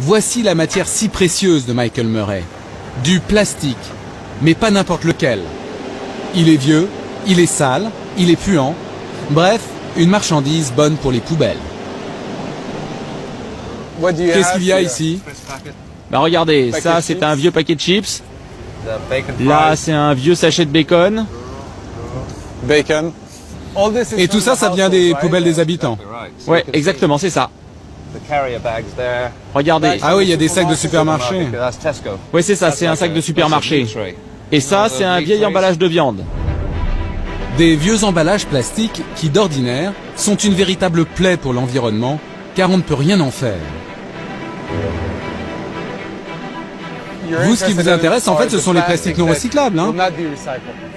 Voici la matière si précieuse de Michael Murray. Du plastique, mais pas n'importe lequel. Il est vieux, il est sale, il est puant. Bref, une marchandise bonne pour les poubelles. Qu'est-ce qu'il y a ici? Bah regardez, ça c'est un vieux paquet de chips. Là c'est un vieux sachet de bacon. Bacon. Et tout ça, ça vient des poubelles des habitants. Ouais, exactement, c'est ça. Regardez. Ah oui, il y a des sacs de supermarché. Ouais, c'est ça, c'est un sac de supermarché. Et ça, c'est un vieil emballage de viande. Des vieux emballages plastiques qui, d'ordinaire, sont une véritable plaie pour l'environnement, car on ne peut rien en faire. Vous, ce qui vous intéresse, en fait, ce sont les plastiques non recyclables, hein?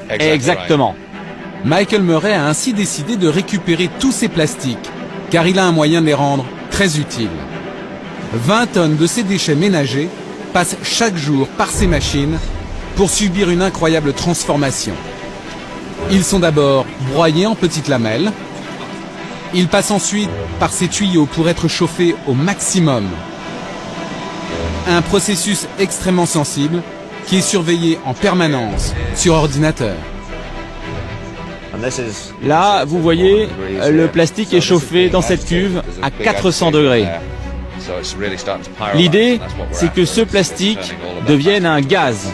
Exactement. Michael Murray a ainsi décidé de récupérer tous ces plastiques, car il a un moyen de les rendre très utiles. 20 tonnes de ces déchets ménagers passent chaque jour par ces machines pour subir une incroyable transformation. Ils sont d'abord broyés en petites lamelles. Ils passent ensuite par ces tuyaux pour être chauffés au maximum. Un processus extrêmement sensible qui est surveillé en permanence sur ordinateur. Là, vous voyez, le plastique est chauffé dans cette cuve à 400 degrés. L'idée, c'est que ce plastique devienne un gaz.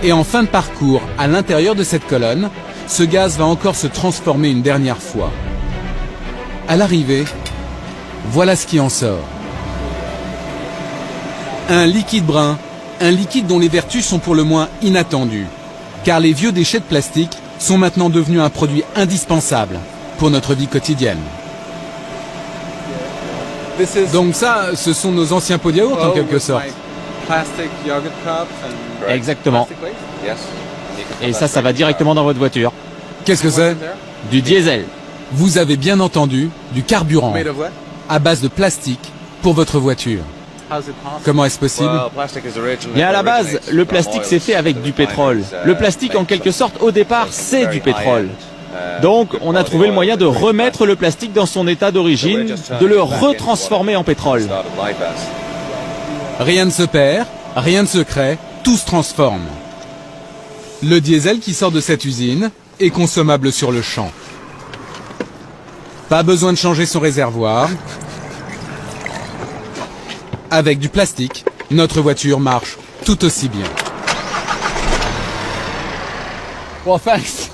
Et en fin de parcours, à l'intérieur de cette colonne, ce gaz va encore se transformer une dernière fois. À l'arrivée, voilà ce qui en sort. Un liquide brun, un liquide dont les vertus sont pour le moins inattendues, car les vieux déchets de plastique sont maintenant devenus un produit indispensable pour notre vie quotidienne. Donc ça, ce sont nos anciens pots de yaourt en quelque sorte. Exactement. Et ça va directement dans votre voiture. Qu'est-ce que c'est? Du diesel. Vous avez bien entendu, du carburant à base de plastique pour votre voiture. Comment est-ce possible? Bien à la base, le plastique s'est fait avec du pétrole. Le plastique, en quelque sorte, au départ, c'est du pétrole. Donc, on a trouvé le moyen de remettre le plastique dans son état d'origine, de le retransformer en pétrole. Rien ne se perd, rien ne se crée, tout se transforme. Le diesel qui sort de cette usine est consommable sur le champ. Pas besoin de changer son réservoir. Avec du plastique, notre voiture marche tout aussi bien. Well, thanks.